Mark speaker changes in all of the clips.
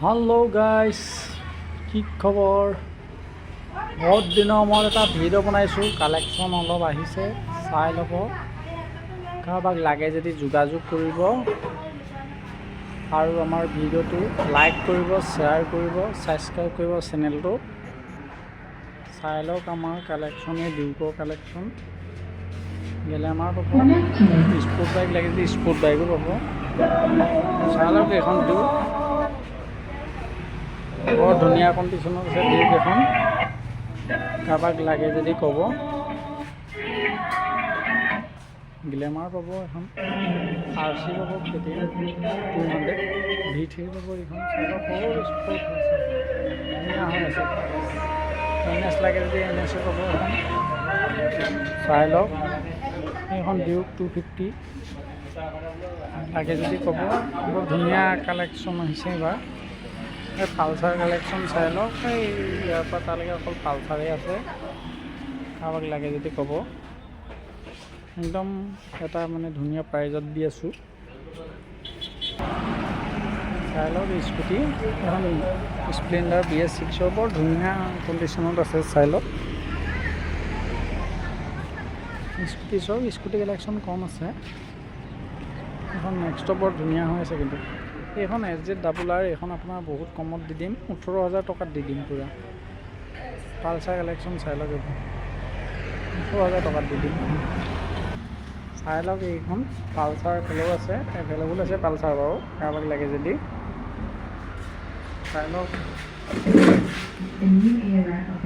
Speaker 1: Hello' guys, কি খবৰ? বহুত দিনৰ মূৰত এটা ভিডিঅ' বনাইছোঁ। কালেকশ্যন অলপ আহিছে, চাই ল'ব। কাৰোবাক লাগে যদি যোগাযোগ কৰিব আৰু আমাৰ ভিডিঅ'টো লাইক কৰিব, শ্বেয়াৰ কৰিব, ছাবস্ক্ৰাইব কৰিব চেনেলটো। চাই লওক আমাৰ কালেকশ্যনে ডিউকৰ কালেকশ্যন। গ্লেমাৰ পাব, স্পৰ্ট বাইক লাগে যদি স্পৰ্ট বাইকো পাব। চাই লওক এইখন ডিউক, বৰ ধুনীয়া কণ্ডিশ্যনত আছে ডিউক এখন। কাৰোবাক লাগে যদি ক'ব। গ্লেমাৰ পাব এখন, RC পাব, KTM 200 V3 পাব। এইখন চাই লওক, বহুত স্পৰ্ট হৈছে, ধুনীয়া হৈ আছে। NS লাগে যদি NS পাব এখন, চাই লওক। এইখন ডিউক 250 লাগে যদি ক'ব। বৰ ধুনীয়া কালেকশ্যন আহিছে এইবাৰ। এই পালচাৰ কালেকশ্যন চাই লওক। এই ইয়াৰ পৰা তালৈকে অকল পালচাৰেই আছে। কাৰোবাক লাগে যদি ক'ব। একদম এটা মানে ধুনীয়া প্ৰাইজত দি আছোঁ। চাই লওক স্কুটি এখন স্প্লেণ্ডাৰ BS6 বৰ ধুনীয়া কণ্ডিশ্যনত আছে, চাই লওক। স্কুটি চব স্কুটি কালেকশ্যন কম আছে। এখন নেক্সটো বৰ ধুনীয়া হৈ আছে কিন্তু। এইখন SZ-RR, এইখন আপোনাৰ বহুত কমত দি দিম, 18,000 টকাত দি দিম পূৰা। পালচাৰ কালেকশ্যন চাই লওক, এইখন 18,000 টকাত দি দিম। চাই লওক এইখন পালচাৰ এভেইলেবল আছে পালচাৰ বাৰু, কাৰোবাক লাগে যদি চাই লওক।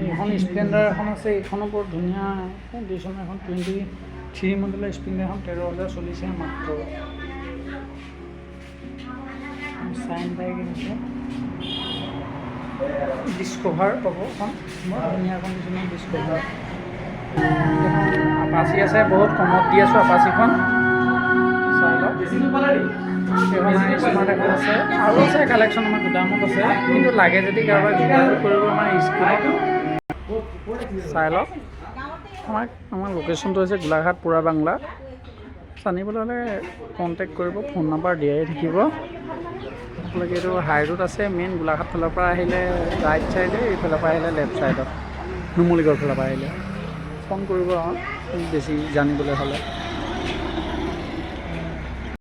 Speaker 1: এইখন স্প্লেণ্ডাৰ এখন আছে, এইখনো বৰ ধুনীয়া কণ্ডিশ্যন। এখন 23 মডেলৰ স্প্লেণ্ডাৰ, এখন 13,000 চলিছে মাত্ৰ। চাইন বাইক আছে, ডিস্কভাৰ পাব এখন, বৰ ধুনীয়া কণ্ডিশ্যনৰ ডিস্কভাৰ। আপাচি আছে, বহুত কমত দি আছোঁ আপাচিখন, চাই লওক। এইখন স্মাৰ্ট এখন আছে, আৰু আছে কালেকশ্যন আমাৰ গুদামত আছে, কিন্তু লাগে যদি কাৰোবাক যোগাযোগ কৰিব আমাৰ স্ক্ৰীনত। চাই লওক। আমাৰ লোকেশ্যনটো হৈছে গোলাঘাট পুৰা বাংলা। জানিবলৈ হ'লে কণ্টেক্ট কৰিব, ফোন নম্বৰ দিয়াই থাকিব। আপোনালোকে এইটো হাই ৰোড আছে, মেইন গোলাঘাট ফালৰ পৰা আহিলে ৰাইট চাইডে, এইফালৰ পৰা আহিলে লেফ্ট চাইডত, নুমলীগড় ফালৰ পৰা আহিলে ফোন কৰিব বেছি জানিবলৈ হ'লে।